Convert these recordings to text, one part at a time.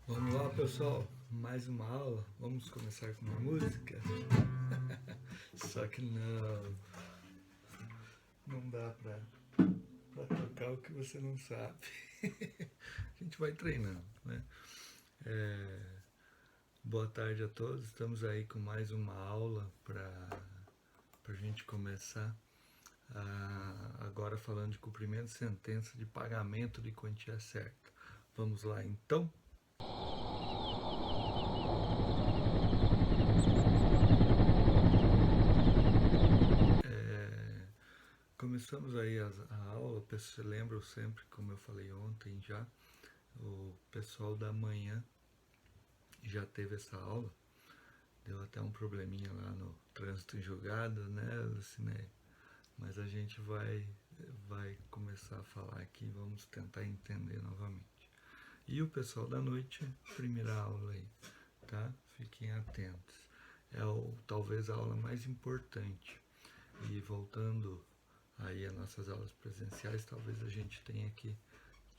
Vamos lá, pessoal, mais uma aula. Vamos começar com uma música? Só que não dá pra tocar o que você não sabe. A gente vai treinando, né? É, boa tarde a todos. Estamos aí com mais uma aula para a gente começar. Agora falando de cumprimento de sentença de pagamento de quantia certa. Vamos lá, então? É, Começamos aí a aula, você lembra sempre, como eu falei ontem já, o pessoal da manhã já teve essa aula, deu até um probleminha lá no trânsito em julgado, né, Lucinéia? Mas a gente vai começar a falar aqui, vamos tentar entender novamente. E o pessoal da noite, primeira aula aí, tá? Fiquem atentos. Talvez a aula mais importante. E voltando aí as nossas aulas presenciais, talvez a gente tenha que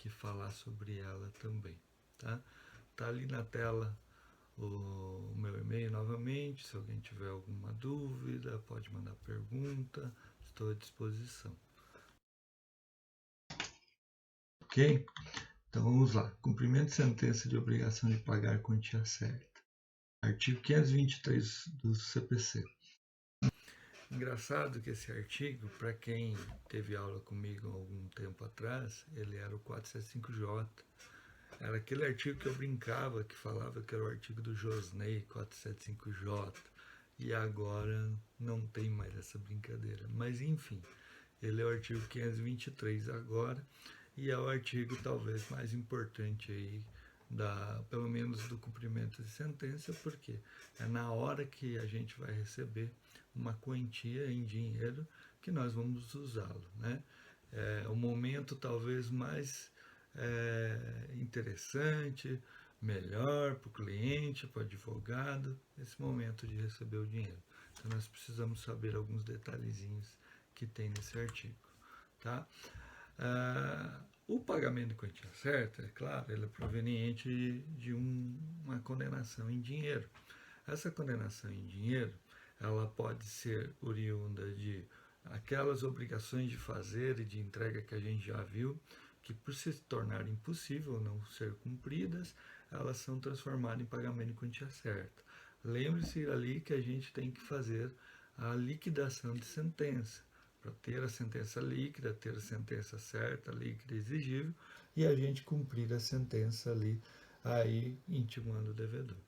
falar sobre ela também, tá? Tá ali na tela o meu e-mail novamente, se alguém tiver alguma dúvida, pode mandar pergunta, estou à disposição. Ok? Então vamos lá. Cumprimento de sentença de obrigação de pagar quantia certa. Artigo 523 do CPC. Engraçado que esse artigo, para quem teve aula comigo algum tempo atrás, ele era o 475J. Era aquele artigo que eu brincava, que falava que era o artigo do Josney 475J. E agora não tem mais essa brincadeira. Mas enfim, ele é o artigo 523 agora e é o artigo talvez mais importante aí pelo menos do cumprimento de sentença, porque é na hora que a gente vai receber uma quantia em dinheiro que nós vamos usá-lo, né? É o momento talvez mais interessante, melhor para o cliente, para o advogado, esse momento de receber o dinheiro. Então nós precisamos saber alguns detalhezinhos que tem nesse artigo, tá? O pagamento de quantia certa, é claro, ele é proveniente de uma condenação em dinheiro. Essa condenação em dinheiro, ela pode ser oriunda de aquelas obrigações de fazer e de entrega que a gente já viu, que por se tornar impossível não ser cumpridas, elas são transformadas em pagamento de quantia certa. Lembre-se ali que a gente tem que fazer a liquidação de sentença, para ter a sentença líquida, ter a sentença certa, líquida, exigível, e a gente cumprir a sentença ali, aí intimando o devedor.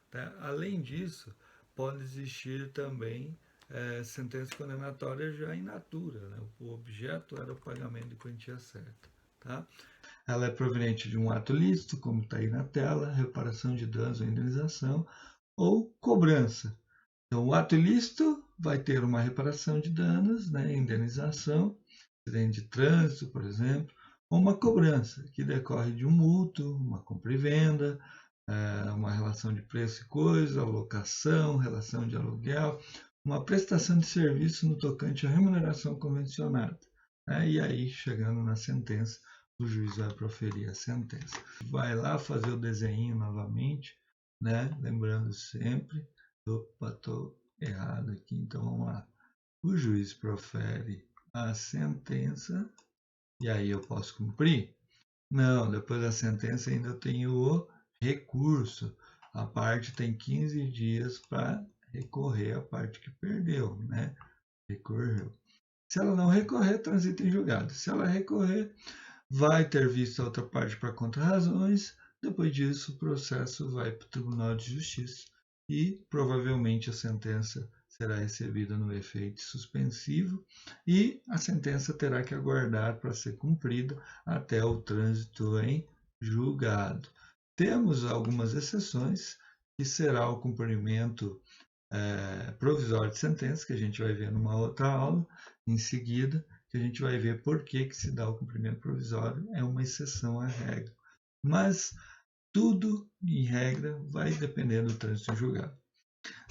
Tá? Além disso, pode existir também sentença condenatória já in natura, né? O objeto era o pagamento de quantia certa. Tá? Ela é proveniente de um ato lícito, como está aí na tela, reparação de danos ou indenização, ou cobrança. Então, o ato ilícito vai ter uma reparação de danos, né, indenização, acidente de trânsito, por exemplo, ou uma cobrança, que decorre de um mútuo, uma compra e venda, uma relação de preço e coisa, locação, relação de aluguel, uma prestação de serviço no tocante à remuneração convencionada. Né? E aí, chegando na sentença, o juiz vai proferir a sentença. Vai lá fazer o desenho novamente, né? Lembrando sempre, opa, estou errado aqui, então vamos lá. O juiz profere a sentença e aí eu posso cumprir? Não, depois da sentença ainda eu tenho o recurso. A parte tem 15 dias para recorrer à parte que perdeu, né? Recorreu. Se ela não recorrer, transita em julgado. Se ela recorrer, vai ter visto a outra parte para contra-razões. Depois disso, o processo vai para o Tribunal de Justiça e provavelmente a sentença será recebida no efeito suspensivo e a sentença terá que aguardar para ser cumprida até o trânsito em julgado. Temos algumas exceções, que será o cumprimento provisório de sentença, que a gente vai ver numa outra aula em seguida, que a gente vai ver por que se dá o cumprimento provisório, é uma exceção à regra. Mas tudo, em regra, vai depender do trânsito em julgado.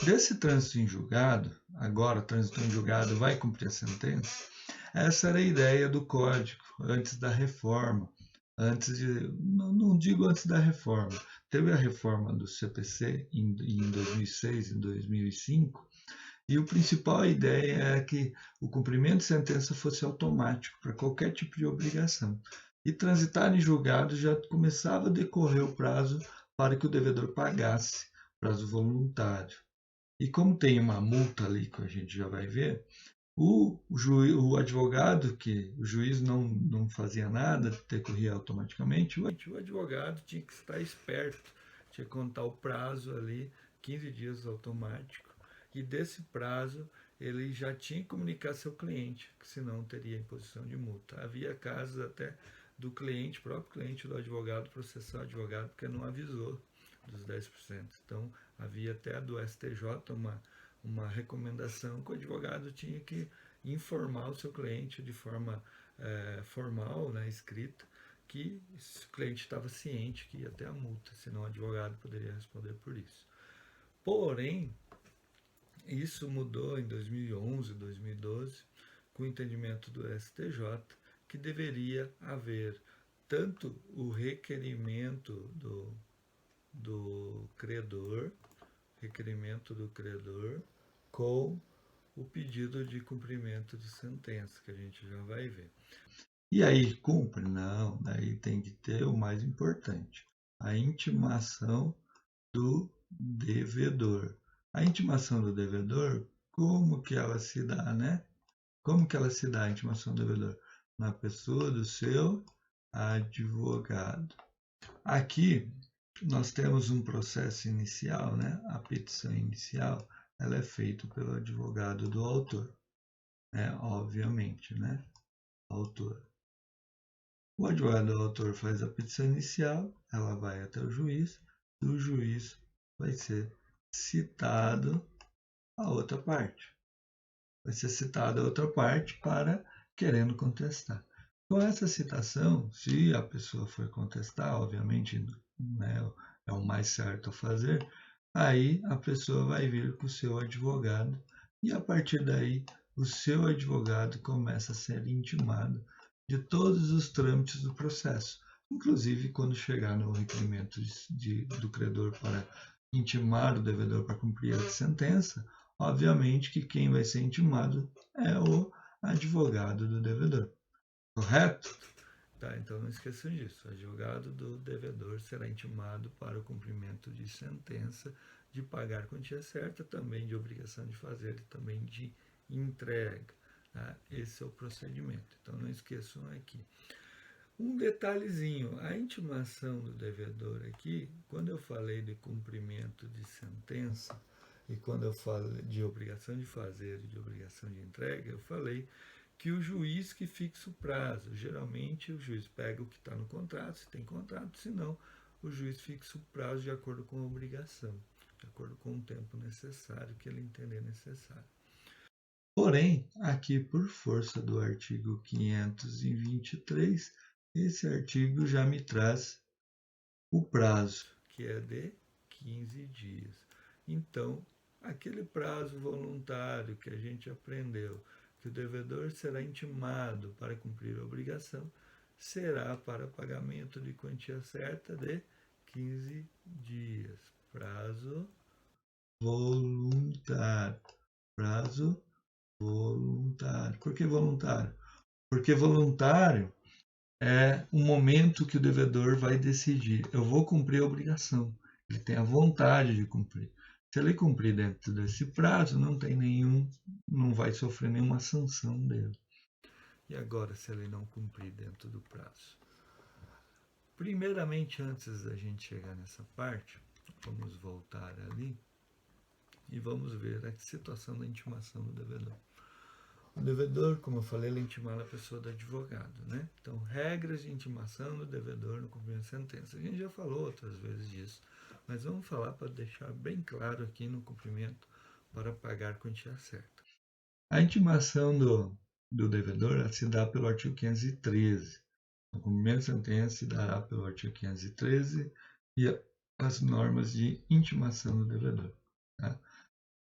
Desse trânsito em julgado, agora o trânsito em julgado vai cumprir a sentença, essa era a ideia do Código antes da reforma. Não digo antes da reforma, teve a reforma do CPC em 2006 e 2005, e a principal ideia é que o cumprimento de sentença fosse automático para qualquer tipo de obrigação. E transitar em julgado já começava a decorrer o prazo para que o devedor pagasse, prazo voluntário. E como tem uma multa ali que a gente já vai ver, o advogado, que o juiz não fazia nada, decorria automaticamente, o advogado tinha que estar esperto, tinha que contar o prazo ali, 15 dias automático, e desse prazo ele já tinha que comunicar ao seu cliente, que senão teria imposição de multa. Havia casos até do cliente, próprio cliente do advogado, processar o advogado porque não avisou dos 10%. Então havia até do STJ uma recomendação que o advogado tinha que informar o seu cliente de forma formal, né, escrita, que o cliente estava ciente que ia ter a multa, senão o advogado poderia responder por isso. Porém, isso mudou em 2011, 2012, com o entendimento do STJ, que deveria haver tanto o requerimento do credor, com o pedido de cumprimento de sentença, que a gente já vai ver. E aí, cumpre? Não, daí tem que ter o mais importante, a intimação do devedor. A intimação do devedor, como que ela se dá, né? Como que ela se dá, a intimação do devedor? Na pessoa do seu advogado. Aqui, nós temos um processo inicial, né? A petição inicial, ela é feita pelo advogado do autor, né? Obviamente, né? Autor. O advogado do autor faz a petição inicial, ela vai até o juiz, e o juiz vai ser citado a outra parte. Vai ser citada a outra parte para querendo contestar. Com essa citação, se a pessoa for contestar, obviamente, né, é o mais certo a fazer, aí a pessoa vai vir com o seu advogado e a partir daí o seu advogado começa a ser intimado de todos os trâmites do processo, inclusive quando chegar no requerimento do credor para intimar o devedor para cumprir a sentença, obviamente que quem vai ser intimado é o advogado do devedor. Correto? Tá, então não esqueçam disso. O advogado do devedor será intimado para o cumprimento de sentença, de pagar quantia certa, também de obrigação de fazer e também de entrega. Tá? Esse é o procedimento. Então não esqueçam aqui. Um detalhezinho, a intimação do devedor aqui, quando eu falei de cumprimento de sentença, e quando eu falei de obrigação de fazer e de obrigação de entrega, eu falei que o juiz que fixa o prazo. Geralmente o juiz pega o que está no contrato, se tem contrato, se não, o juiz fixa o prazo de acordo com a obrigação, de acordo com o tempo necessário que ele entender necessário. Porém, aqui por força do artigo 523, esse artigo já me traz o prazo, que é de 15 dias. Então, aquele prazo voluntário que a gente aprendeu, que o devedor será intimado para cumprir a obrigação, será para pagamento de quantia certa de 15 dias. Prazo voluntário. Prazo voluntário. Por que voluntário? Porque voluntário é um momento que o devedor vai decidir. Eu vou cumprir a obrigação. Ele tem a vontade de cumprir. Se ele cumprir dentro desse prazo, não vai sofrer nenhuma sanção dele. E agora, se ele não cumprir dentro do prazo? Primeiramente, antes da gente chegar nessa parte, vamos voltar ali e vamos ver a situação da intimação do devedor. O devedor, como eu falei, ele é intimado a pessoa do advogado, né? Então, regras de intimação do devedor no cumprimento de sentença. A gente já falou outras vezes disso, mas vamos falar para deixar bem claro aqui no cumprimento para pagar quantia certa. A intimação do devedor se dá pelo artigo 513. O cumprimento de sentença se dará pelo artigo 513 e as normas de intimação do devedor. Tá?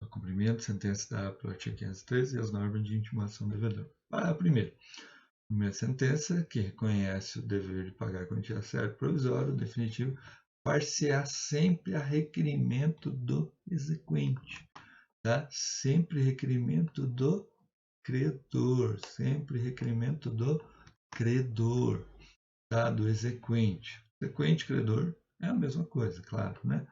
O cumprimento de sentença dará pelo artigo 513 e as normas de intimação do devedor. Primeiro, primeira sentença que reconhece o dever de pagar quantia certa provisória, definitivo, far-se-á sempre a requerimento do exequente, tá? Sempre requerimento do credor, sempre requerimento do credor, tá? Do exequente. Exequente, credor é a mesma coisa, claro, né?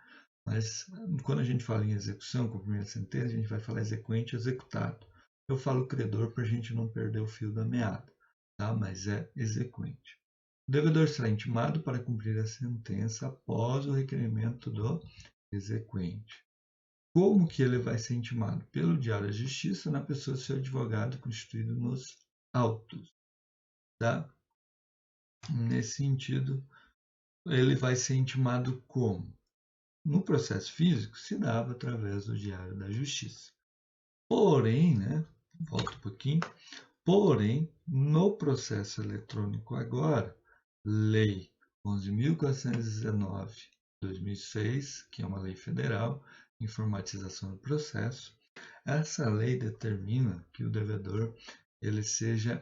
Mas quando a gente fala em execução, cumprimento de sentença, a gente vai falar exequente, executado. Eu falo credor para a gente não perder o fio da meada, tá? Mas é exequente. O devedor será intimado para cumprir a sentença após o requerimento do exequente. Como que ele vai ser intimado? Pelo Diário da Justiça, na pessoa do seu advogado constituído nos autos, tá? Nesse sentido, ele vai ser intimado como? No processo físico, se dava através do Diário da Justiça. Porém, né, volta um pouquinho, porém, no processo eletrônico agora, Lei 11.419, 2006, que é uma lei federal, informatização do processo, essa lei determina que o devedor ele seja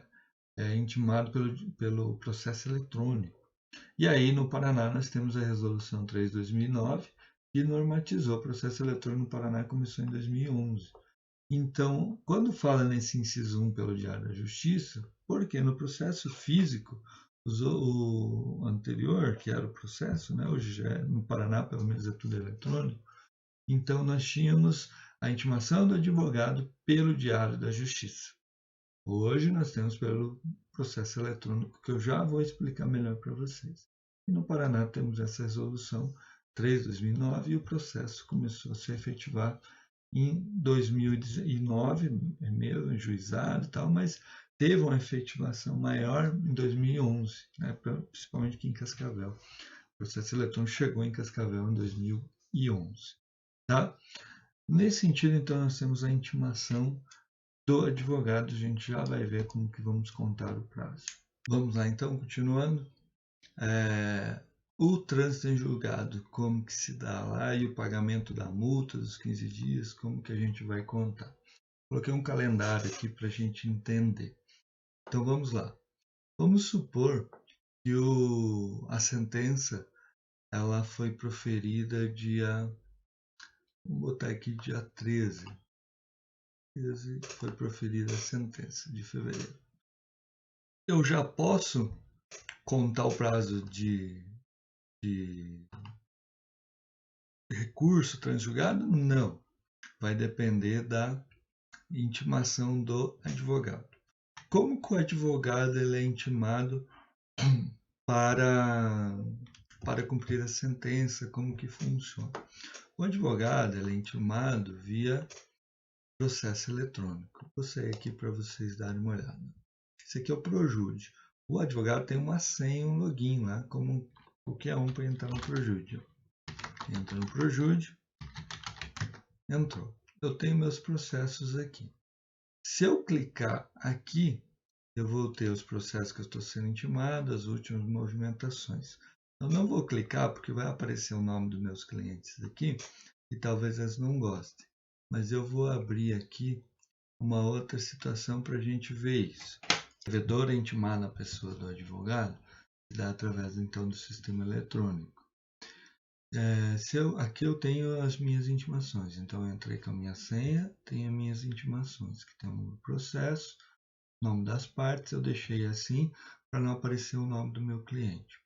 intimado pelo processo eletrônico. E aí, no Paraná, nós temos a Resolução 3/2009, que normatizou o processo eletrônico no Paraná, começou em 2011. Então, quando fala nesse inciso 1 pelo Diário da Justiça, porque no processo físico, usou o anterior, que era o processo, né? Hoje já é, no Paraná, pelo menos é tudo eletrônico, então nós tínhamos a intimação do advogado pelo Diário da Justiça. Hoje nós temos pelo processo eletrônico, que eu já vou explicar melhor para vocês. E no Paraná temos essa resolução 3/2009 e o processo começou a se efetivar em 2009, mesmo em juizado e tal, mas teve uma efetivação maior em 2011, né, principalmente aqui em Cascavel. O processo eletrônico chegou em Cascavel em 2011. Tá? Nesse sentido, então, nós temos a intimação do advogado, a gente já vai ver como que vamos contar o prazo. Vamos lá, então, continuando. O trânsito em julgado, como que se dá lá, e o pagamento da multa dos 15 dias, como que a gente vai contar. Coloquei um calendário aqui para a gente entender. Então, vamos lá. Vamos supor que a sentença ela foi proferida dia... Vamos botar aqui dia 13. Foi proferida a sentença de fevereiro. Eu já posso contar o prazo de recurso transjugado? Não. Vai depender da intimação do advogado. Como que o advogado ele é intimado para cumprir a sentença? Como que funciona? O advogado ele é intimado via processo eletrônico. Vou sair aqui para vocês darem uma olhada. Esse aqui é o Projude. O advogado tem uma senha, um login lá, como qualquer um para entrar no Projude. Entra no Projude, entrou. Eu tenho meus processos aqui. Se eu clicar aqui, eu vou ter os processos que eu estou sendo intimado, as últimas movimentações. Eu não vou clicar porque vai aparecer o nome dos meus clientes aqui e talvez eles não gostem. Mas eu vou abrir aqui uma outra situação para a gente ver isso. O devedor é intimado na pessoa do advogado, que dá através então do sistema eletrônico. Aqui eu tenho as minhas intimações, então eu entrei com a minha senha, tenho as minhas intimações, que tem o nome do processo, nome das partes, eu deixei assim para não aparecer o nome do meu cliente.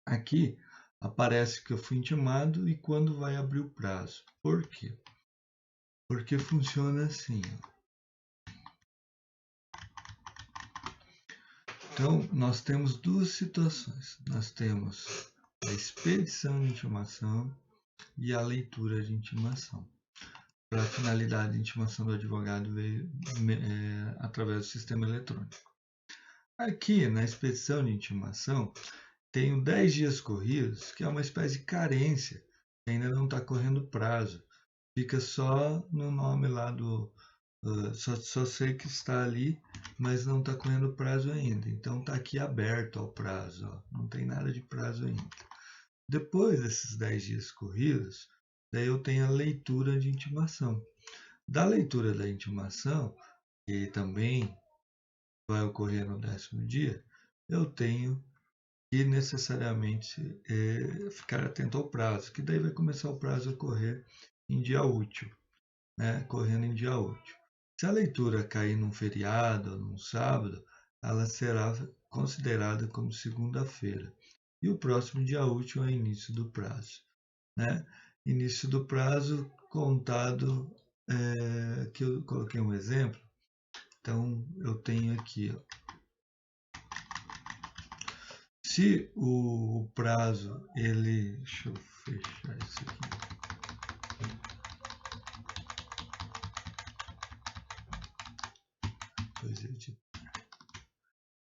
Aqui aparece que eu fui intimado e quando vai abrir o prazo. Por quê? Porque funciona assim. Então, nós temos duas situações. Nós temos a expedição de intimação e a leitura de intimação. Para a finalidade de intimação do advogado veio através do sistema eletrônico. Aqui, na expedição de intimação, tenho 10 dias corridos, que é uma espécie de carência, que ainda não está correndo prazo. Fica só no nome lá do... só sei que está ali, mas não está correndo prazo ainda. Então está aqui aberto ao prazo, ó. Não tem nada de prazo ainda. Depois desses 10 dias corridos, daí eu tenho a leitura de intimação. Da leitura da intimação, que também vai ocorrer no 10º dia, eu tenho e necessariamente ficar atento ao prazo, que daí vai começar o prazo a correr em dia útil, né? Correndo em dia útil. Se a leitura cair num feriado ou num sábado, ela será considerada como segunda-feira. E o próximo dia útil é o início do prazo, né? Início do prazo contado, que eu coloquei um exemplo. Então, eu tenho aqui, ó, se o prazo, deixa eu fechar isso aqui.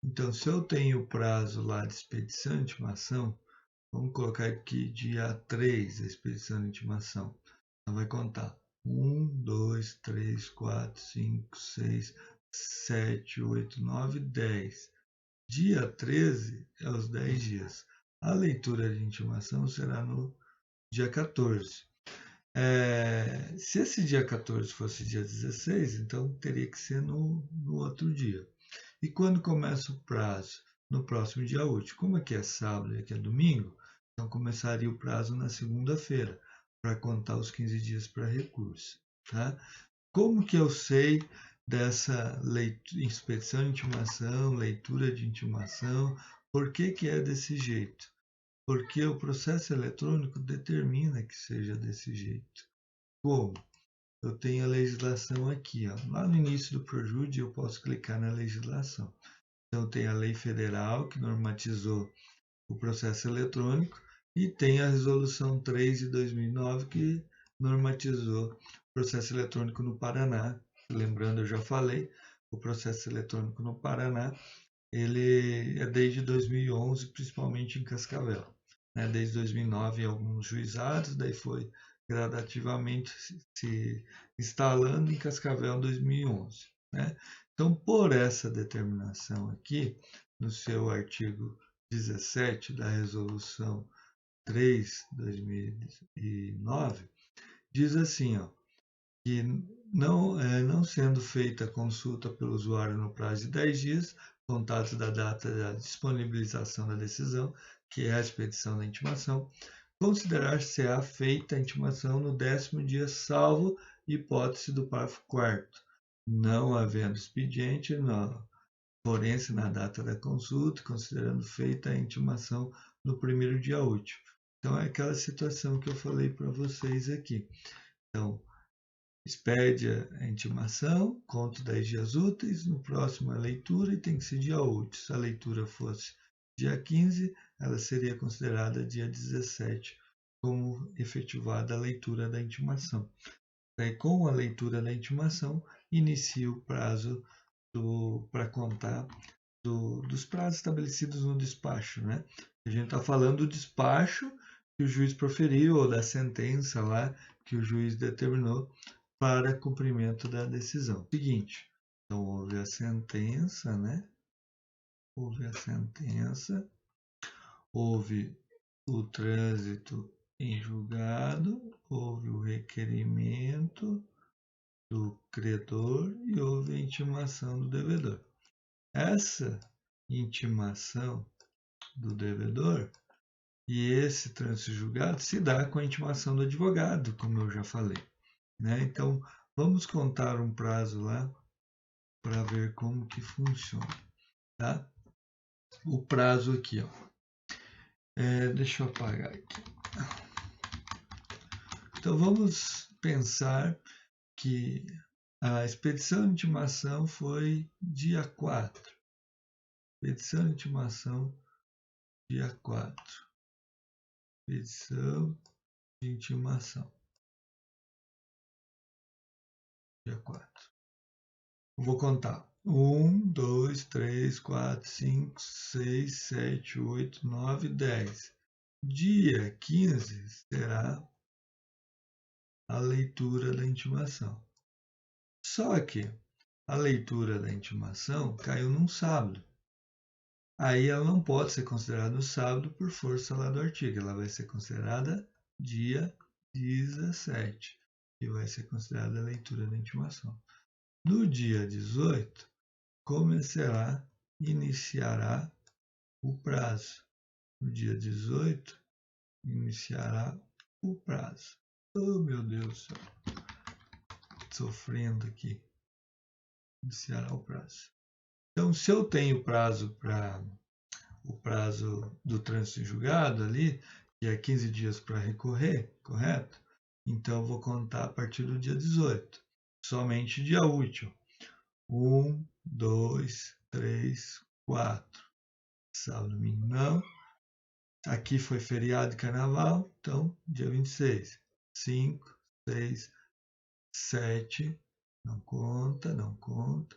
Então, se eu tenho o prazo lá de expedição de intimação, vamos colocar aqui dia 3 a expedição de intimação. Então vai contar 1, 2, 3, 4, 5, 6, 7, 8, 9, 10. Dia 13 é os 10 dias. A leitura de intimação será no dia 14. Se esse dia 14 fosse dia 16, então teria que ser no outro dia. E quando começa o prazo? No próximo dia útil. Como aqui é sábado e aqui é domingo, então começaria o prazo na segunda-feira, para contar os 15 dias para recurso. Tá? Como que eu sei dessa inspeção de intimação, leitura de intimação? Por que é desse jeito? Porque o processo eletrônico determina que seja desse jeito. Como? Eu tenho a legislação aqui. Ó. Lá no início do Projude eu posso clicar na legislação. Então tem a lei federal que normatizou o processo eletrônico e tem a resolução 3 de 2009 que normatizou o processo eletrônico no Paraná. Lembrando, eu já falei, o processo eletrônico no Paraná, ele é desde 2011, principalmente em Cascavel. Né? Desde 2009 em alguns juizados, daí foi gradativamente se instalando em Cascavel em 2011. Né? Então, por essa determinação aqui, no seu artigo 17 da Resolução 3 de 2009, diz assim, ó, que não sendo feita a consulta pelo usuário no prazo de 10 dias, contados da data da disponibilização da decisão, que é a expedição da intimação, considerar-se-á feita a intimação no 10º dia, salvo hipótese do parágrafo 4º, não havendo expediente, forense na data da consulta, considerando feita a intimação no primeiro dia útil. Então, é aquela situação que eu falei para vocês aqui. Então, expede a intimação, conto 10 dias úteis, no próximo a leitura e tem que ser dia útil. Se a leitura fosse dia 15, ela seria considerada dia 17 como efetivada a leitura da intimação. Daí, com a leitura da intimação, inicia o prazo para contar dos prazos estabelecidos no despacho. Né? A gente está falando do despacho que o juiz proferiu, ou da sentença lá que o juiz determinou para cumprimento da decisão. Seguinte, então houve a sentença, né? Houve a sentença, houve o trânsito em julgado, houve o requerimento do credor e houve a intimação do devedor. Essa intimação do devedor e esse trânsito julgado se dá com a intimação do advogado, como eu já falei. Né? Então, vamos contar um prazo lá para ver como que funciona. Tá? O prazo aqui, ó. Deixa eu apagar aqui. Então, vamos pensar que a expedição de intimação foi dia 4. Expedição de intimação, dia 4. Expedição de intimação, dia 4. Vou contar. 1, 2, 3, 4, 5, 6, 7, 8, 9, 10. Dia 15 será a leitura da intimação. Só que a leitura da intimação caiu num sábado. Aí ela não pode ser considerada no sábado por força lá do artigo. Ela vai ser considerada dia 17, que vai ser considerada a leitura da intimação. No dia 18, iniciará o prazo. no dia 18, iniciará o prazo. Oh, meu Deus do céu. Sofrendo aqui. Iniciará o prazo. Então, se eu tenho prazo para o prazo do trânsito em julgado ali, que é 15 dias para recorrer, correto? Então, eu vou contar a partir do dia 18. Somente dia útil. 1, 2, 3, 4. Sábado, domingo, não. Aqui foi feriado de carnaval, então dia 26. 5, 6, 7, não conta, não conta.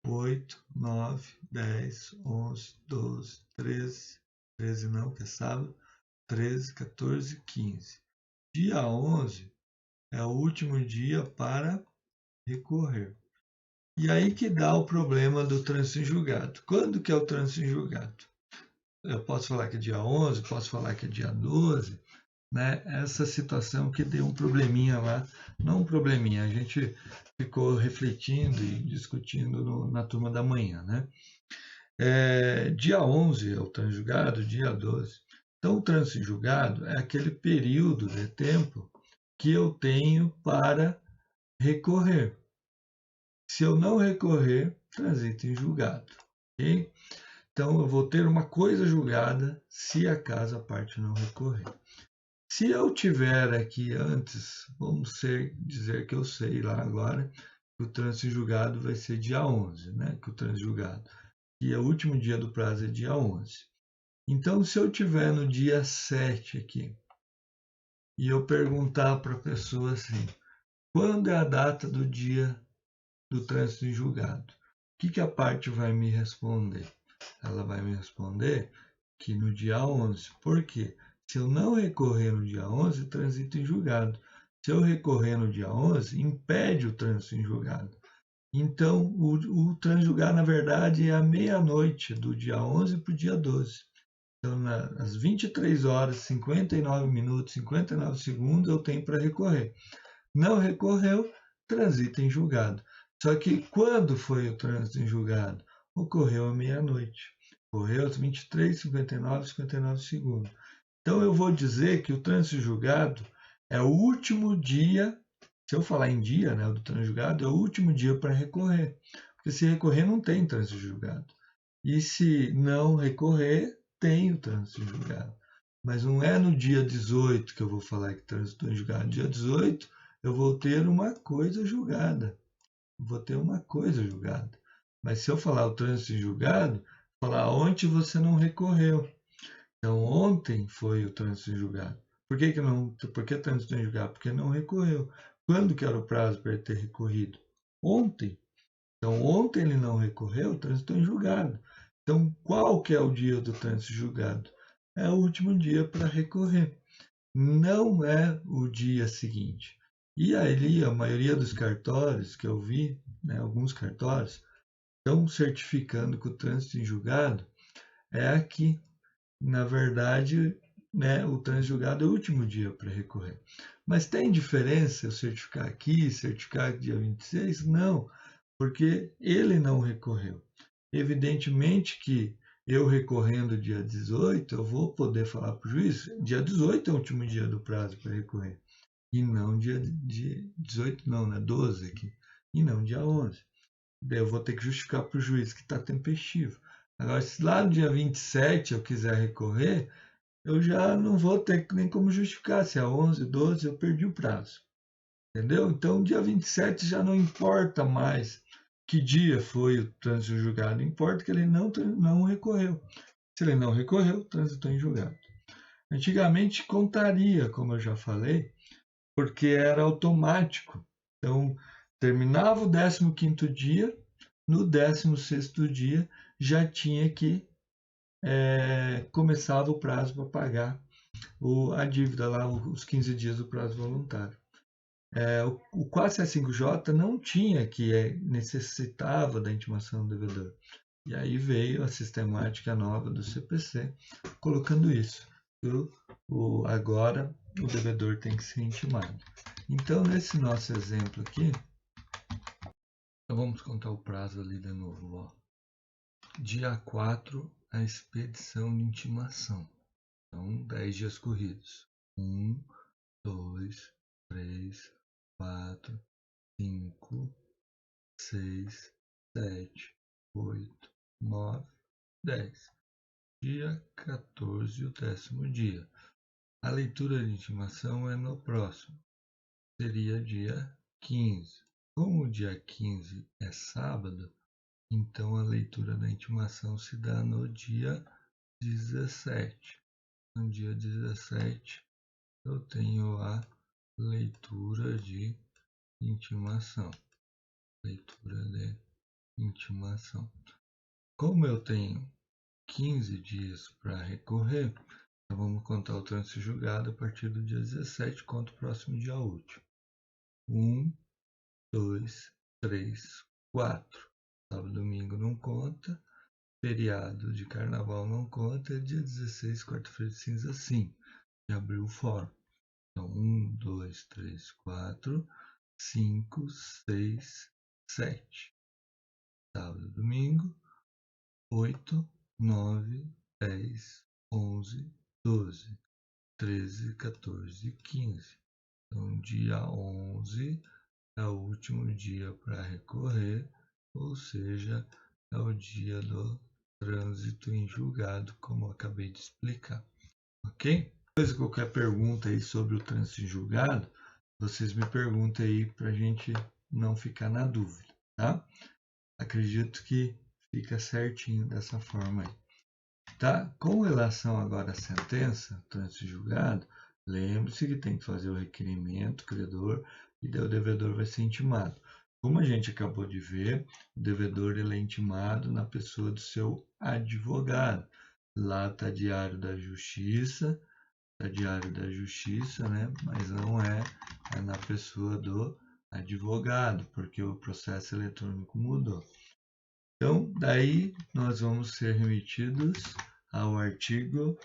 8, 9, 10, 11, 12, 13, 13 não, que é sábado. 13, 14, 15. Dia 11 é o último dia para recorrer. E aí que dá o problema do trânsito em julgado. Quando que é o trânsito em julgado? Eu posso falar que é dia 11, posso falar que é dia 12, né? Essa situação que deu um probleminha lá, não um probleminha, a gente ficou refletindo e discutindo na turma da manhã, né? Dia 11 é o trânsito em julgado, dia 12. Então, o trânsito em julgado é aquele período de tempo que eu tenho para recorrer. Se eu não recorrer, transito em julgado. Ok? Então, eu vou ter uma coisa julgada se acaso a parte não recorrer. Se eu tiver aqui antes, vamos dizer que eu sei lá agora, que o trânsito em julgado vai ser dia 11, né? Que o trânsito em julgado. E o último dia do prazo é dia 11. Então, se eu tiver no dia 7 aqui, e eu perguntar para a pessoa assim, quando é a data do dia do trânsito em julgado? O que a parte vai me responder? Ela vai me responder que no dia 11. Por quê? Se eu não recorrer no dia 11, transito em julgado. Se eu recorrer no dia 11, impede o trânsito em julgado. Então, o trânsito em julgado, na verdade, é a meia-noite do dia 11 para o dia 12. Então, às 23 horas, 59 minutos, 59 segundos, eu tenho para recorrer. Não recorreu, transita em julgado. Só que quando foi o trânsito em julgado? Ocorreu à meia-noite. Ocorreu às 23, 59, 59 segundos. Então eu vou dizer que o trânsito em julgado é o último dia, se eu falar em dia, né, do trânsito em julgado, é o último dia para recorrer. Porque se recorrer não tem trânsito em julgado. E se não recorrer, tem o trânsito em julgado. Mas não é no dia 18 que eu vou falar que trânsito em julgado. Dia 18 eu vou ter uma coisa julgada. Vou ter uma coisa julgada. Mas se eu falar o trânsito em julgado, falar ontem você não recorreu. Então ontem foi o trânsito em julgado. Por que não? Por que trânsito em julgado? Porque não recorreu. Quando que era o prazo para ele ter recorrido? Ontem. Então ontem ele não recorreu, trânsito em julgado. Então qual que é o dia do trânsito em julgado? É o último dia para recorrer. Não é o dia seguinte. E ali, a maioria dos cartórios que eu vi, né, alguns cartórios, estão certificando que o trânsito em julgado é aqui. Na verdade, né, o trânsito em julgado é o último dia para recorrer. Mas tem diferença eu certificar aqui, certificar dia 26? Não, porque ele não recorreu. Evidentemente que eu recorrendo dia 18, eu vou poder falar para o juiz, dia 18 é o último dia do prazo para recorrer. E não dia 18, não, né? 12 aqui. E não dia 11. Daí eu vou ter que justificar para o juiz que está tempestivo. Agora, se lá no dia 27 eu quiser recorrer, eu já não vou ter nem como justificar. Se é 11, 12, eu perdi o prazo. Entendeu? Então, dia 27 já não importa mais que dia foi o trânsito julgado. Importa que ele não recorreu. Se ele não recorreu, transitou em julgado. Antigamente contaria, como eu já falei, porque era automático. Então, terminava o 15º dia, no 16º dia já tinha que começava o prazo para pagar a dívida lá, os 15 dias do prazo voluntário. O 475J não tinha que necessitava da intimação do devedor. E aí veio a sistemática nova do CPC colocando isso. Agora o devedor tem que ser intimado. Então, nesse nosso exemplo aqui, então vamos contar o prazo ali de novo. Ó. Dia 4, a expedição de intimação. Então, 10 dias corridos. 1, 2, 3, 4, 5, 6, 7, 8, 9, 10. Dia 14, o 10º dia. A leitura de intimação é no próximo. Seria dia 15. Como o dia 15 é sábado, então a leitura da intimação se dá no dia 17. No dia 17, eu tenho a leitura de intimação. Leitura de intimação. Como eu tenho 15 dias para recorrer, então vamos contar o trânsito julgado a partir do dia 17, conta o próximo dia útil. 1, 2, 3, 4. Sábado e domingo não conta. Feriado de carnaval não conta. Dia 16, quarta-feira de cinza, sim. Já abriu o fórum. Então, 1, 2, 3, 4, 5, 6, 7. Sábado e domingo, 8, 9, 10, 11, 12, 13, 14 e 15. Então, dia 11 é o último dia para recorrer, ou seja, é o dia do trânsito em julgado, como eu acabei de explicar. Ok? Depois, qualquer pergunta aí sobre o trânsito em julgado, vocês me perguntem aí para a gente não ficar na dúvida, tá? Acredito que fica certinho dessa forma aí. Tá? Com relação agora à sentença, trânsito julgado, lembre-se que tem que fazer o requerimento, credor, e daí o devedor vai ser intimado. Como a gente acabou de ver, o devedor ele é intimado na pessoa do seu advogado. Lá está diário da justiça, né? Mas não é na pessoa do advogado, porque o processo eletrônico mudou. Então, daí nós vamos ser remetidos ao artigo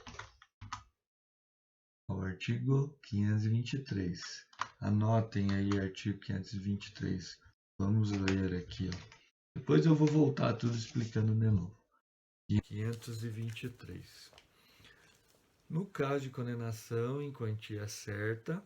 523. Anotem aí artigo 523. Vamos ler aqui. Depois eu vou voltar tudo explicando de novo. 523. No caso de condenação em quantia certa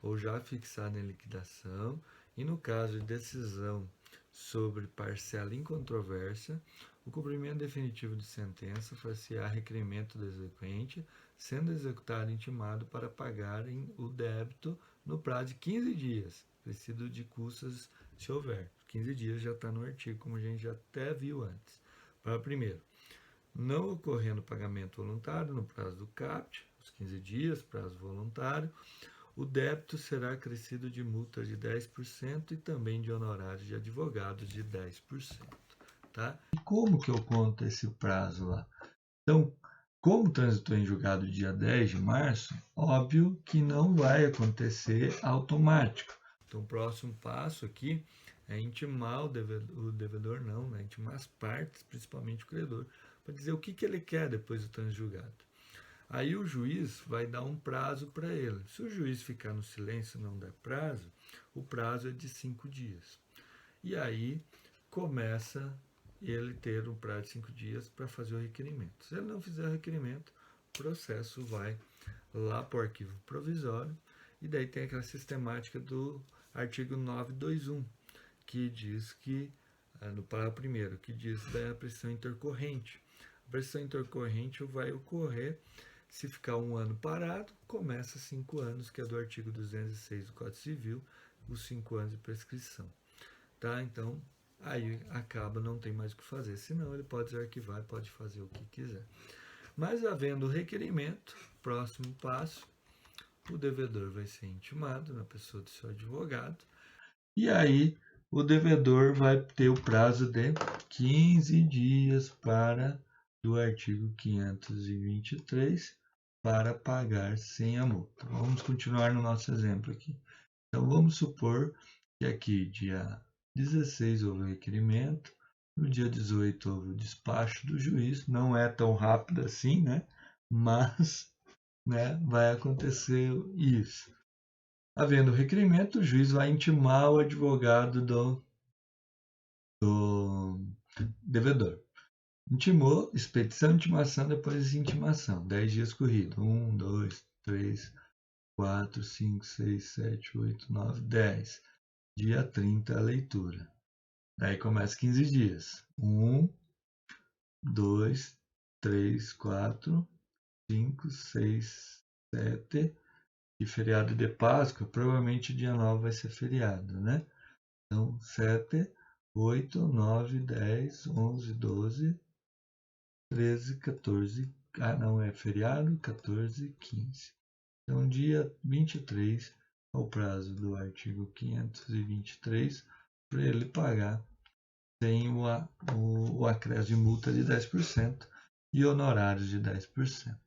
ou já fixada em liquidação, e no caso de decisão sobre parcela incontrovérsia, o cumprimento definitivo de sentença far-se-á requerimento do exequente, sendo executado intimado para pagarem o débito no prazo de 15 dias, acrescido de custas se houver. 15 dias já está no artigo, como a gente já até viu antes. Para primeiro, não ocorrendo pagamento voluntário no prazo do CAPT, os 15 dias, prazo voluntário, o débito será acrescido de multa de 10% e também de honorários de advogados de 10%. Tá? E como que eu conto esse prazo lá? Então, como transitou em julgado dia 10 de março, óbvio que não vai acontecer automático. Então, o próximo passo aqui é intimar o devedor não, né? Intimar as partes, principalmente o credor, para dizer o que ele quer depois do trânsito julgado. Aí o juiz vai dar um prazo para ele. Se o juiz ficar no silêncio e não der prazo, o prazo é de 5 dias. E aí começa ele ter um prazo de 5 dias para fazer o requerimento. Se ele não fizer o requerimento, o processo vai lá para o arquivo provisório, e daí tem aquela sistemática do artigo 921, que diz que, no parágrafo 1º, que diz da pressão intercorrente. A pressão intercorrente vai ocorrer se ficar um ano parado, começa 5 anos, que é do artigo 206 do Código Civil, os 5 anos de prescrição. Tá? Então, aí acaba, não tem mais o que fazer. Senão, ele pode desarquivar, pode fazer o que quiser. Mas, havendo requerimento, próximo passo, o devedor vai ser intimado na pessoa do seu advogado. E aí, o devedor vai ter o prazo de 15 dias para do artigo 523 para pagar sem a multa. Vamos continuar no nosso exemplo aqui. Então, vamos supor que aqui, dia 16, houve o requerimento, no dia 18 houve o despacho do juiz, não é tão rápido assim, né? Mas vai acontecer isso. Havendo requerimento, o juiz vai intimar o advogado do devedor. Intimou, expedição, intimação, depois intimação. 10 dias corrido. 1, 2, 3, 4, 5, 6, 7, 8, 9, 10. Dia 30, a leitura. Daí começa 15 dias. 1, 2, 3, 4, 5, 6, 7. E feriado de Páscoa, provavelmente dia 9 vai ser feriado, né? Então, 7, 8, 9, 10, 11, 12, 13, 14. Ah, não é feriado, 14, 15. Então, dia 23 é o prazo do artigo 523 para ele pagar sem o acréscimo de multa de 10% e honorários de 10%.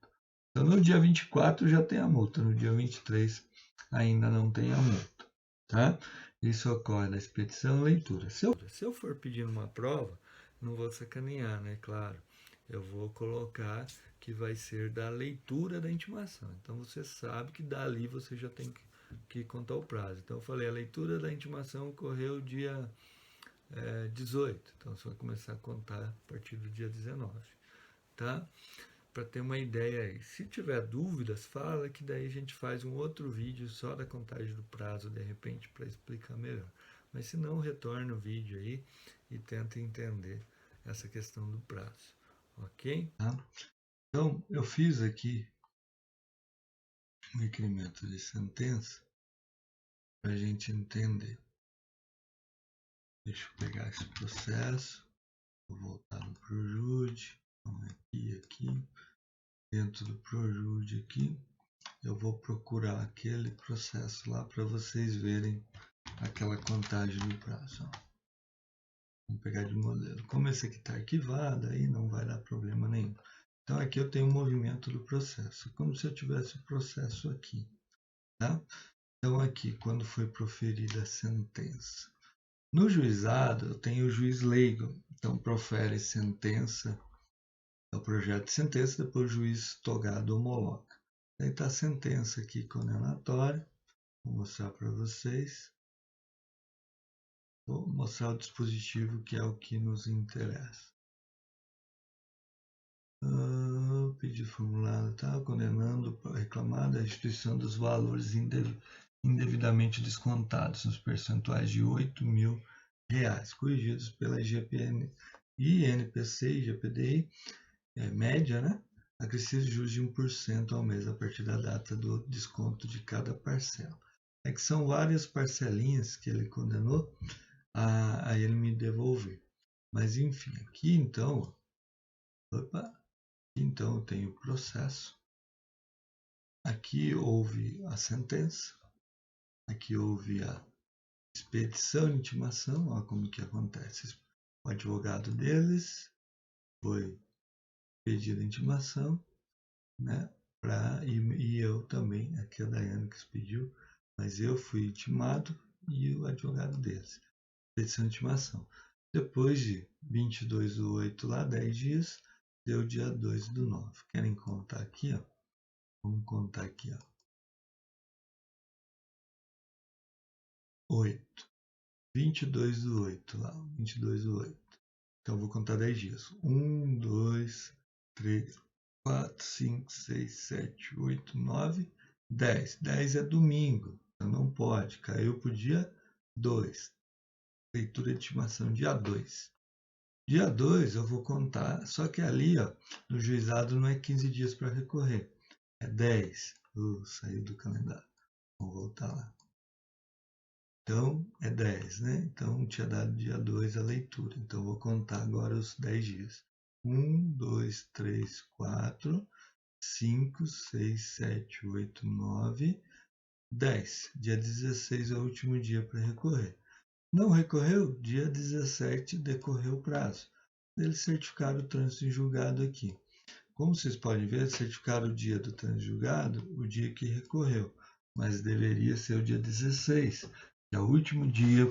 Então, no dia 24 já tem a multa, no dia 23 ainda não tem a multa. Tá? Isso ocorre na expedição e leitura. Se eu for pedindo uma prova, não vou sacanear, né? Claro. Eu vou colocar que vai ser da leitura da intimação. Então você sabe que dali você já tem que contar o prazo. Então eu falei, a leitura da intimação ocorreu dia 18. Então você vai começar a contar a partir do dia 19. Tá? Para ter uma ideia aí. Se tiver dúvidas, fala que daí a gente faz um outro vídeo só da contagem do prazo, de repente, para explicar melhor. Mas se não, retorna o vídeo aí e tenta entender essa questão do prazo. Ok? Tá? Então, eu fiz aqui um requerimento de sentença para a gente entender. Deixa eu pegar esse processo, vou voltar no Projude, então aqui, dentro do Projude aqui, eu vou procurar aquele processo lá para vocês verem aquela contagem do prazo. Vamos pegar de modelo. Como esse aqui está arquivado, aí não vai dar problema nenhum. Então aqui eu tenho o movimento do processo, como se eu tivesse o processo aqui. Tá? Então aqui, quando foi proferida a sentença. No juizado, eu tenho o juiz leigo, então profere sentença, é o projeto de sentença, depois o juiz togado homologa. Aí está a sentença aqui condenatória, vou mostrar para vocês. Vou mostrar o dispositivo que é o que nos interessa. Pedido formulado, tá? Condenando o reclamado a restituição dos valores indevidamente descontados nos percentuais de R$8.000, corrigidos pela IGPN, INPC e IGPDI, média, né? Acrescidos de juros de 1% ao mês a partir da data do desconto de cada parcela. É que são várias parcelinhas que ele condenou a ele me devolver. Mas enfim, aqui então, então eu tenho o processo. Aqui houve a sentença. Aqui houve a expedição de intimação. Olha como que acontece. O advogado deles foi pedir a intimação, né? E eu também, aqui a Daiane que pediu, mas eu fui intimado e o advogado deles. Expedição de intimação. Depois de 22/8, lá 10 dias, deu dia 2/9. Querem contar aqui, ó? Vamos contar aqui, ó. 8. 22/8 lá, 22/8. Então vou contar 10 dias. 1, 2, 3, 4, 5, 6, 7, 8, 9, 10. 10 é domingo, então não pode. Caiu para o dia 2. Leitura de estimação dia 2. Dia 2 eu vou contar, só que ali, ó, no juizado não é 15 dias para recorrer, é 10. Saiu do calendário. Vamos voltar lá. Então, é 10, né? Então, tinha dado dia 2 a leitura. Então, vou contar agora os 10 dias. 1, 2, 3, 4, 5, 6, 7, 8, 9, 10. Dia 16 é o último dia para recorrer. Não recorreu? Dia 17 decorreu o prazo. Eles certificaram o trânsito em julgado aqui. Como vocês podem ver, certificaram o dia do trânsito em julgado, o dia que recorreu. Mas deveria ser o dia 16, que é o último dia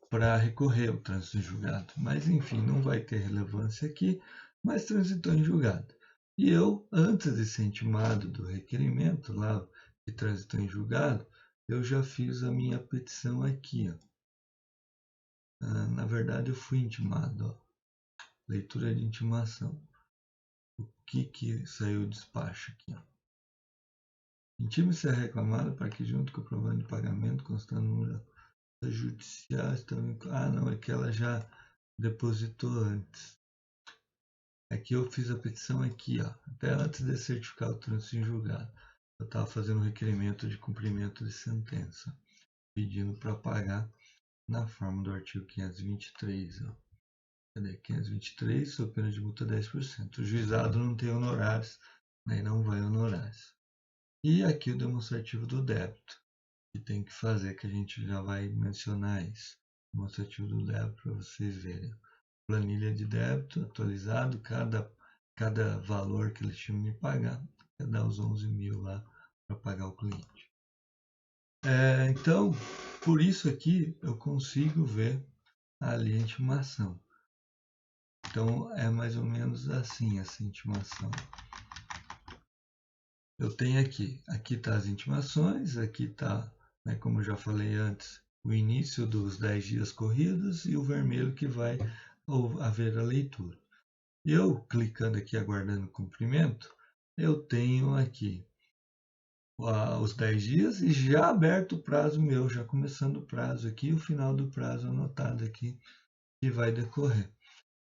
para recorrer ao trânsito em julgado. Mas, enfim, não vai ter relevância aqui, mas transitou em julgado. E eu, antes de ser intimado do requerimento, lá de trânsito em julgado, eu já fiz a minha petição aqui. Ó. Na verdade, eu fui intimado. Ó. leitura de intimação. O que saiu o despacho aqui? Intime-se a reclamado para que, junto com o provando de pagamento, constando no número judiciais também. Ah, não, é que ela já depositou antes. Aqui eu fiz a petição aqui, ó, até antes de certificar o trânsito em julgado. Eu estava fazendo um requerimento de cumprimento de sentença, pedindo para pagar na forma do artigo 523. Ó. Cadê? 523, sob pena de multa 10%. O juizado não tem honorários, nem não vai honorários. E aqui o demonstrativo do débito, que tem que fazer, que a gente já vai mencionar isso. Demonstrativo do débito para vocês verem. Planilha de débito atualizado, cada valor que eles tinham me pagar, dá os 11 mil lá para pagar o cliente. Então, por isso aqui eu consigo ver ali a intimação. Então, é mais ou menos assim essa intimação. Eu tenho aqui está as intimações, aqui está, né, como eu já falei antes, o início dos 10 dias corridos e o vermelho que vai haver a leitura. Eu, clicando aqui, aguardando o cumprimento, eu tenho aqui os 10 dias e já aberto o prazo meu, já começando o prazo aqui, o final do prazo anotado aqui, que vai decorrer.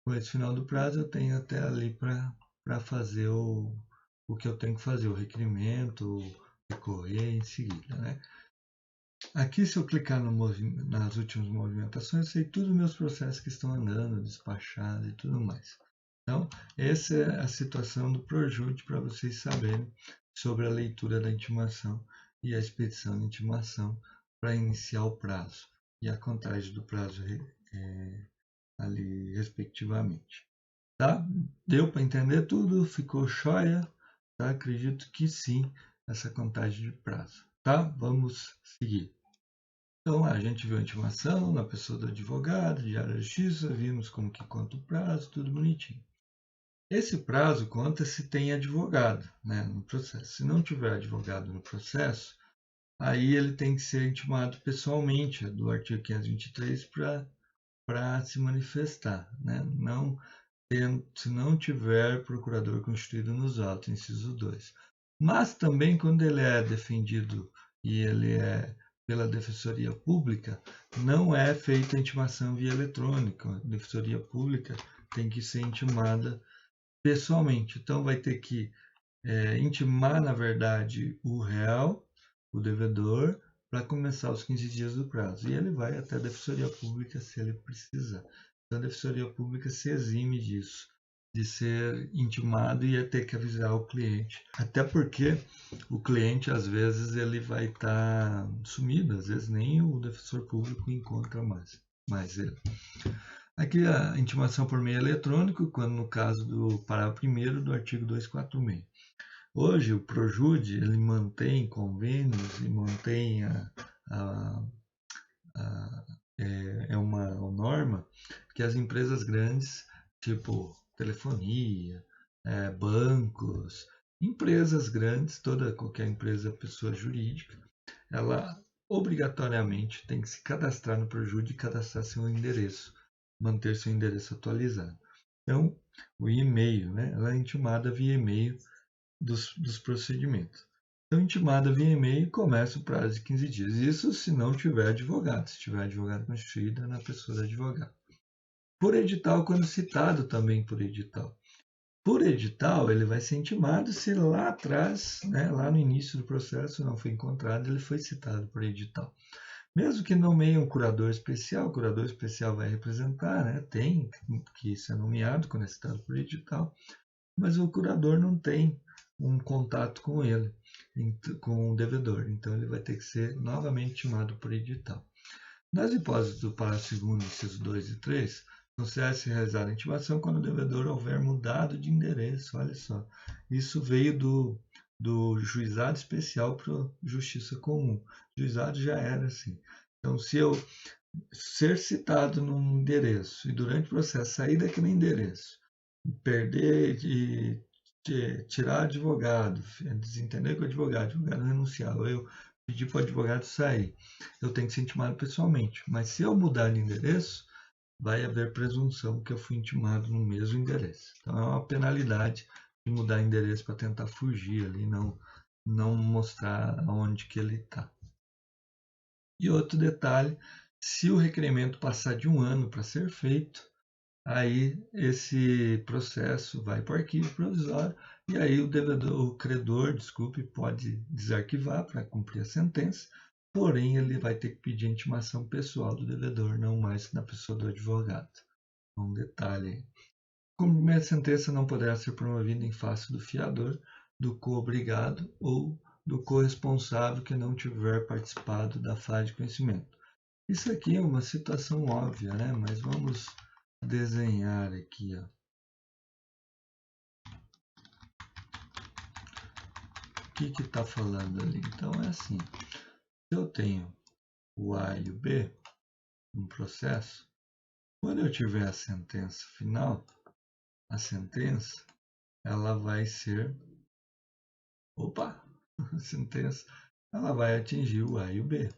Com esse final do prazo, eu tenho até ali para fazer o que eu tenho que fazer, o requerimento, recorrer em seguida, né? Aqui, se eu clicar nas últimas movimentações, eu sei todos os meus processos que estão andando, despachados e tudo mais. Então, essa é a situação do Projude para vocês saberem sobre a leitura da intimação e a expedição de intimação para iniciar o prazo e a contagem do prazo ali, respectivamente. Tá? Deu para entender tudo? Ficou jóia? Tá? Acredito que sim, essa contagem de prazo. Tá? Vamos seguir. Então, a gente viu a intimação na pessoa do advogado, diário da justiça, vimos como que conta o prazo, tudo bonitinho. Esse prazo conta se tem advogado, né, no processo. Se não tiver advogado no processo, aí ele tem que ser intimado pessoalmente, do artigo 523, para se manifestar. Né? Se não tiver procurador constituído nos autos, inciso 2. Mas também quando ele é defendido e ele é pela Defensoria Pública, não é feita a intimação via eletrônica. A Defensoria Pública tem que ser intimada pessoalmente. Então vai ter que intimar, na verdade, o réu, o devedor, para começar os 15 dias do prazo. E ele vai até a Defensoria Pública se ele precisar. Então a Defensoria Pública se exime disso, de ser intimado e ter que avisar o cliente. Até porque o cliente, às vezes, ele vai estar sumido, às vezes nem o defensor público encontra mais ele. Aqui a intimação por meio eletrônico, quando no caso do parágrafo 1º do artigo 246. Hoje o Projude ele mantém convênios e mantém uma norma que as empresas grandes, tipo telefonia, bancos, empresas grandes, qualquer empresa, pessoa jurídica, ela obrigatoriamente tem que se cadastrar no Projude e cadastrar seu endereço, manter seu endereço atualizado. Então, o e-mail, né? Ela é intimada via e-mail dos procedimentos. Então, intimada via e-mail, começa o prazo de 15 dias. Isso se não tiver advogado. Se tiver advogado constituído, é na pessoa do advogado. Por edital, quando citado também por edital. Por edital, ele vai ser intimado se lá atrás, né, lá no início do processo, não foi encontrado, ele foi citado por edital. Mesmo que nomeie um curador especial, o curador especial vai representar, né, tem que ser nomeado quando é citado por edital, mas o curador não tem um contato com ele, com o devedor. Então, ele vai ter que ser novamente intimado por edital. Nas hipóteses do parágrafo 2º, inciso 2 e 3, considera-se realizar a intimação quando o devedor houver mudado de endereço. Olha só, isso veio do juizado especial para a justiça comum. O juizado já era assim. Então, se eu ser citado num endereço e durante o processo sair daquele endereço, perder e tirar advogado, desentender com o advogado renunciar, ou eu pedir para o advogado sair, eu tenho que ser intimado pessoalmente. Mas se eu mudar de endereço, vai haver presunção que eu fui intimado no mesmo endereço. Então é uma penalidade de mudar endereço para tentar fugir ali, não mostrar onde que ele está. E outro detalhe, se o requerimento passar de 1 ano para ser feito, aí esse processo vai para o arquivo provisório e aí o credor, pode desarquivar para cumprir a sentença, porém ele vai ter que pedir a intimação pessoal do devedor, não mais da pessoa do advogado. Um detalhe aí. Cumprimento de sentença não poderá ser promovido em face do fiador, do coobrigado ou do corresponsável que não tiver participado da fase de conhecimento. Isso aqui é uma situação óbvia, né? Mas vamos desenhar aqui, ó. O que está falando ali? Então é assim, se eu tenho o A e o B no processo, quando eu tiver a sentença final, a sentença ela vai ser, a sentença ela vai atingir o A e o B.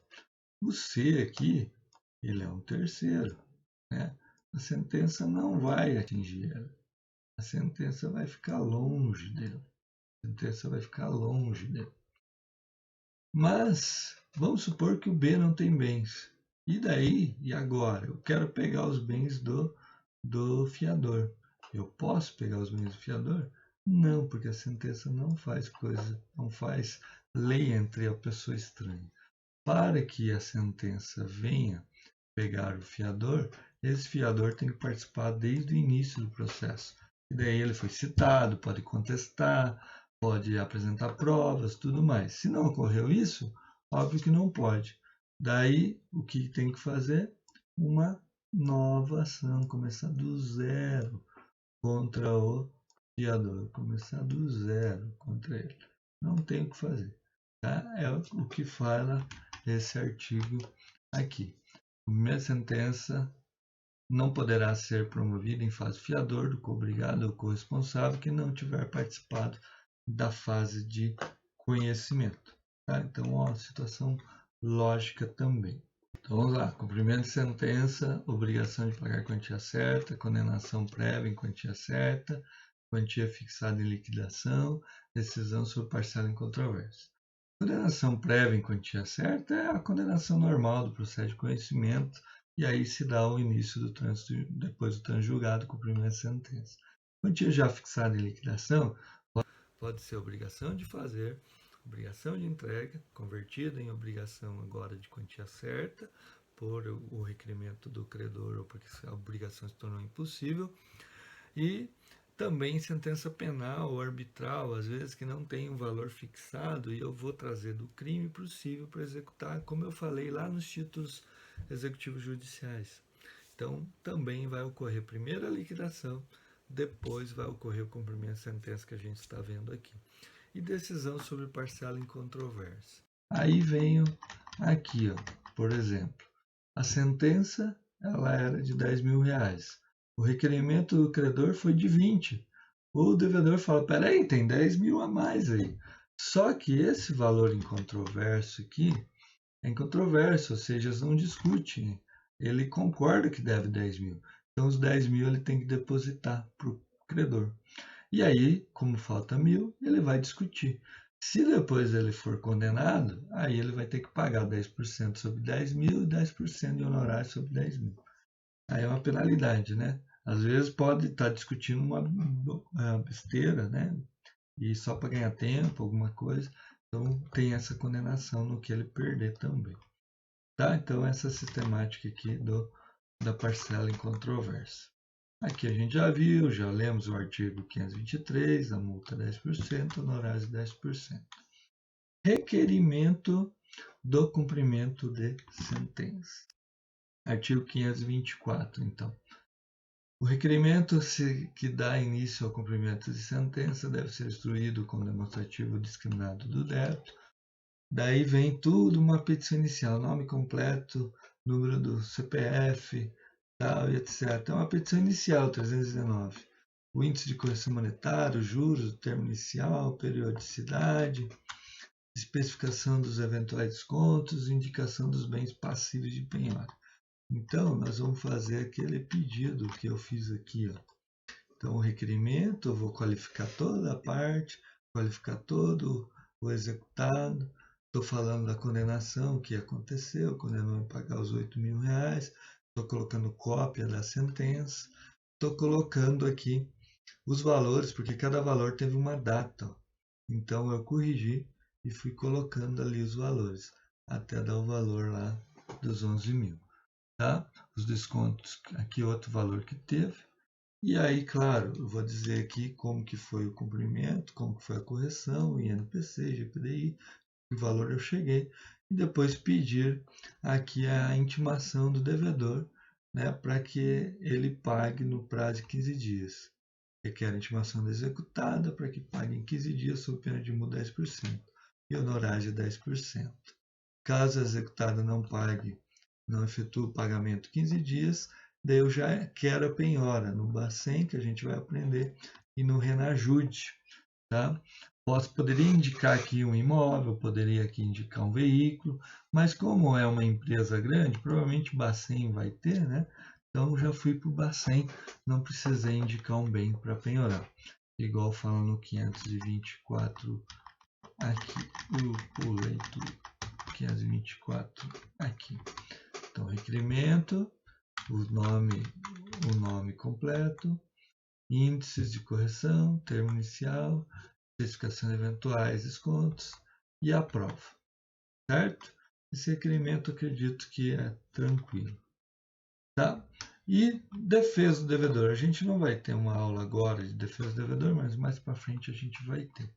O C aqui, ele é um terceiro, né? A sentença não vai atingir ela. A sentença vai ficar longe dele. A sentença vai ficar longe dele. Mas vamos supor que o B não tem bens. E daí, e agora? Eu quero pegar os bens do fiador. Eu posso pegar os bens do fiador? Não, porque a sentença não faz não faz lei entre a pessoa estranha. Para que a sentença venha pegar o fiador, esse fiador tem que participar desde o início do processo. E daí ele foi citado, pode contestar, pode apresentar provas, tudo mais. Se não ocorreu isso, óbvio que não pode. Daí, o que tem que fazer? Uma nova ação, começar do zero contra o fiador, começar do zero contra ele. Não tem o que fazer. Tá? É o que fala esse artigo aqui. Primeira sentença não poderá ser promovida em fase fiador do coobrigado ou corresponsável que não tiver participado da fase de conhecimento. Tá? Então, ó, situação lógica também. Então, vamos lá. Cumprimento de sentença, obrigação de pagar quantia certa, condenação prévia em quantia certa, quantia fixada em liquidação, decisão sobre parcela em controvérsia. Condenação prévia em quantia certa é a condenação normal do processo de conhecimento e aí se dá o início do trânsito depois do trânsito julgado, cumprimento de sentença. Quantia já fixada em liquidação pode ser obrigação de fazer, obrigação de entrega, convertida em obrigação agora de quantia certa, por o requerimento do credor ou porque a obrigação se tornou impossível, e também sentença penal ou arbitral, às vezes que não tem um valor fixado e eu vou trazer do crime possível para executar, como eu falei lá nos títulos executivos judiciais. Então, também vai ocorrer primeiro a liquidação, depois vai ocorrer o cumprimento de sentença que a gente está vendo aqui. E decisão sobre parcela em controvérsia. Aí venho aqui, ó, por exemplo, a sentença ela era de R$10.000. O requerimento do credor foi de 20. O devedor fala, peraí, tem 10 mil a mais aí. Só que esse valor incontroverso aqui é incontroverso, ou seja, eles não discutem. Ele concorda que deve 10 mil. Então, os 10 mil ele tem que depositar para o credor. E aí, como falta 1.000, ele vai discutir. Se depois ele for condenado, aí ele vai ter que pagar 10% sobre 10 mil e 10% de honorário sobre 10 mil. Aí é uma penalidade, né? Às vezes pode estar discutindo uma besteira, né? E só para ganhar tempo, alguma coisa. Então tem essa condenação no que ele perder também. Tá? Então essa sistemática aqui da parcela em controvérsia. Aqui a gente já viu, já lemos o artigo 523, a multa 10%, honorários 10%. Requerimento do cumprimento de sentença. Artigo 524, então. O requerimento que dá início ao cumprimento de sentença deve ser instruído com demonstrativo discriminado do débito. Daí vem tudo uma petição inicial, nome completo, número do CPF, tal, e etc. É uma petição inicial, 319. O índice de correção monetária, juros, termo inicial, periodicidade, especificação dos eventuais descontos, indicação dos bens passíveis de penhora. Então, nós vamos fazer aquele pedido que eu fiz aqui, ó. Então, o requerimento, eu vou qualificar toda a parte, qualificar todo o executado. Estou falando da condenação, o que aconteceu, condenou em pagar os R$8.000. Estou colocando cópia da sentença. Estou colocando aqui os valores, porque cada valor teve uma data, ó. Então, eu corrigi e fui colocando ali os valores, até dar o valor lá dos 11.000. Tá? Os descontos, aqui outro valor que teve. E aí, claro, eu vou dizer aqui como que foi o cumprimento, como que foi a correção, INPC, GPDI, que valor eu cheguei. E depois pedir aqui a intimação do devedor, né, para que ele pague no prazo de 15 dias. Requer a intimação da executada para que pague em 15 dias sob pena de multa 10% e honorários de 10%. Caso a executada não pague, não efetue o pagamento 15 dias, daí eu já quero a penhora no Bacen, que a gente vai aprender, e no Renajude. Tá? Poderia indicar aqui um imóvel, poderia aqui indicar um veículo, mas como é uma empresa grande, provavelmente o Bacen vai ter, né? Então já fui para o Bacen, não precisei indicar um bem para penhorar. Igual fala no 524 aqui, eu pulei tudo. 524 aqui. Então, requerimento, o nome completo, índices de correção, termo inicial, especificação de eventuais descontos e a prova, certo? Esse requerimento eu acredito que é tranquilo, tá? E defesa do devedor, a gente não vai ter uma aula agora de defesa do devedor, mas mais para frente a gente vai ter.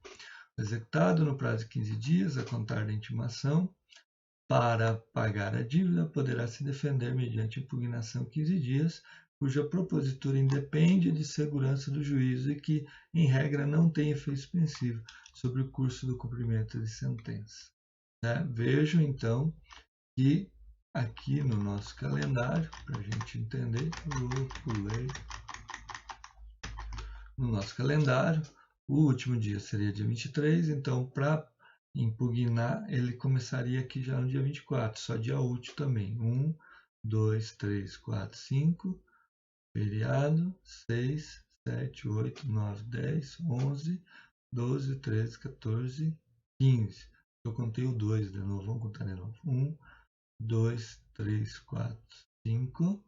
Executado no prazo de 15 dias, a contar da intimação, para pagar a dívida, poderá se defender mediante impugnação 15 dias, cuja propositura independe de segurança do juízo e que, em regra, não tem efeito suspensivo sobre o curso do cumprimento de sentença. Né? Vejo, então, que aqui no nosso calendário, para a gente entender, eu pulei no nosso calendário, o último dia seria dia 23, então, para impugnar, ele começaria aqui já no dia 24, só dia útil também. 1, 2, 3, 4, 5, feriado, 6, 7, 8, 9, 10, 11, 12, 13, 14, 15. Eu contei o 2 de novo, vamos contar de novo. 1, 2, 3, 4, 5,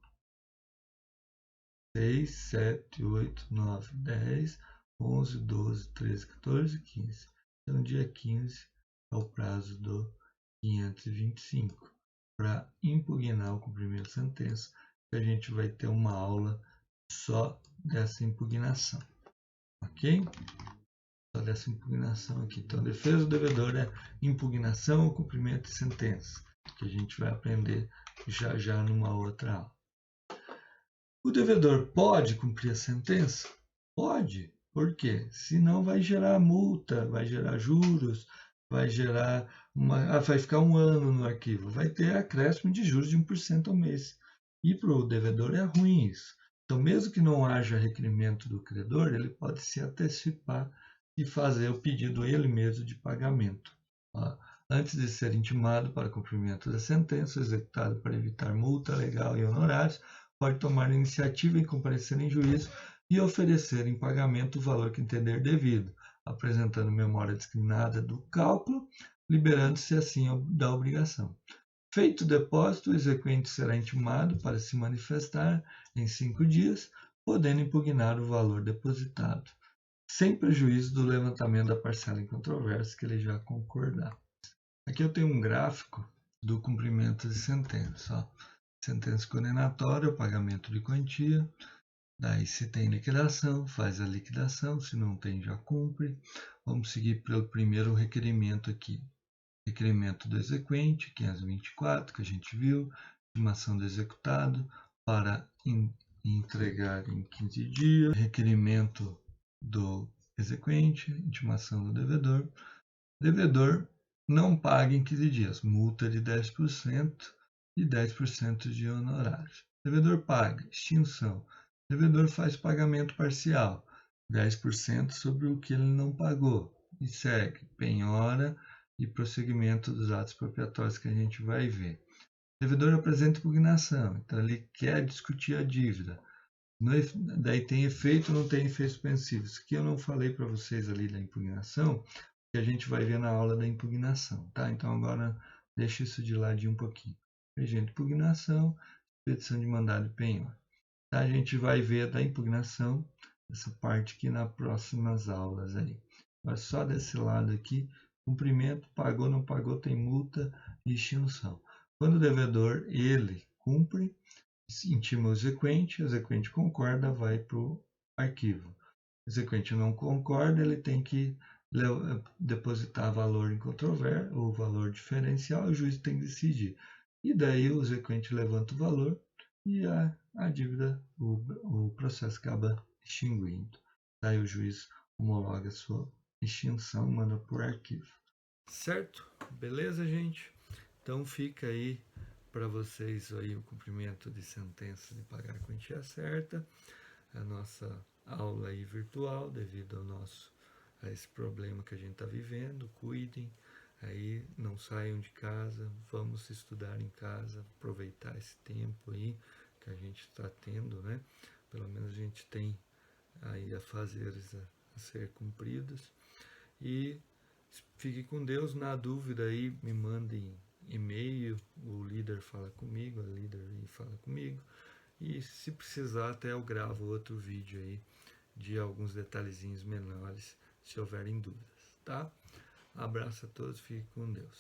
6, 7, 8, 9, 10, 11, 12, 13, 14, 15. Então, dia 15 é o prazo do 525 para impugnar o cumprimento de sentença, que a gente vai ter uma aula só dessa impugnação, ok? Só dessa impugnação aqui. Então, defesa do devedor é impugnação ou cumprimento de sentença, que a gente vai aprender já já numa outra aula. O devedor pode cumprir a sentença? Pode. Por quê? Senão vai gerar multa, vai gerar juros, vai gerar vai ficar um ano no arquivo, vai ter acréscimo de juros de 1% ao mês. E para o devedor é ruim isso. Então, mesmo que não haja requerimento do credor, ele pode se antecipar e fazer o pedido ele mesmo de pagamento. Antes de ser intimado para cumprimento da sentença, executado para evitar multa legal e honorários, pode tomar iniciativa em comparecer em juízo e oferecer em pagamento o valor que entender devido, apresentando memória discriminada do cálculo, liberando-se assim da obrigação. Feito o depósito, o exequente será intimado para se manifestar em 5 dias, podendo impugnar o valor depositado, sem prejuízo do levantamento da parcela em controvérsia que ele já concordar. Aqui eu tenho um gráfico do cumprimento de sentença. Ó. Sentença condenatória, o pagamento de quantia. Daí, se tem liquidação, faz a liquidação. Se não tem, já cumpre. Vamos seguir pelo primeiro requerimento aqui. Requerimento do exequente, 524, que a gente viu. Intimação do executado para entregar em 15 dias. Requerimento do exequente, intimação do devedor. Devedor não paga em 15 dias, multa de 10% e 10% de honorários. Devedor paga, extinção. Devedor faz pagamento parcial, 10% sobre o que ele não pagou. E segue penhora e prosseguimento dos atos expropriatórios que a gente vai ver. O devedor apresenta impugnação, então ele quer discutir a dívida. Daí tem efeito ou não tem efeito suspensivo. Isso aqui eu não falei para vocês ali da impugnação, que a gente vai ver na aula da impugnação, tá? Então agora deixa isso de ladinho um pouquinho. Regente, impugnação, expedição de mandado de penhor. Tá? A gente vai ver da impugnação, essa parte aqui nas próximas aulas aí. Mas só desse lado aqui, cumprimento, pagou, não pagou, tem multa e extinção. Quando o devedor, ele cumpre, intima o exequente concorda, vai para o arquivo. O exequente não concorda, ele tem que depositar valor em controvérsia, o valor diferencial, o juiz tem que decidir. E daí o exequente levanta o valor e a dívida, o processo acaba extinguindo. Daí o juiz homologa a sua extinção, manda por arquivo. Certo? Beleza, gente? Então fica aí para vocês aí o cumprimento de sentença de pagar a quantia certa, a nossa aula aí virtual devido ao nosso a esse problema que a gente está vivendo. Cuidem, aí não saiam de casa, vamos estudar em casa, aproveitar esse tempo aí que a gente está tendo, né? Pelo menos a gente tem aí afazeres a ser cumpridos. E fique com Deus. Na dúvida aí, me mandem e-mail, o líder fala comigo, a líder aí fala comigo. E se precisar, até eu gravo outro vídeo aí de alguns detalhezinhos menores, se houverem dúvidas, tá? Abraço a todos, fique com Deus.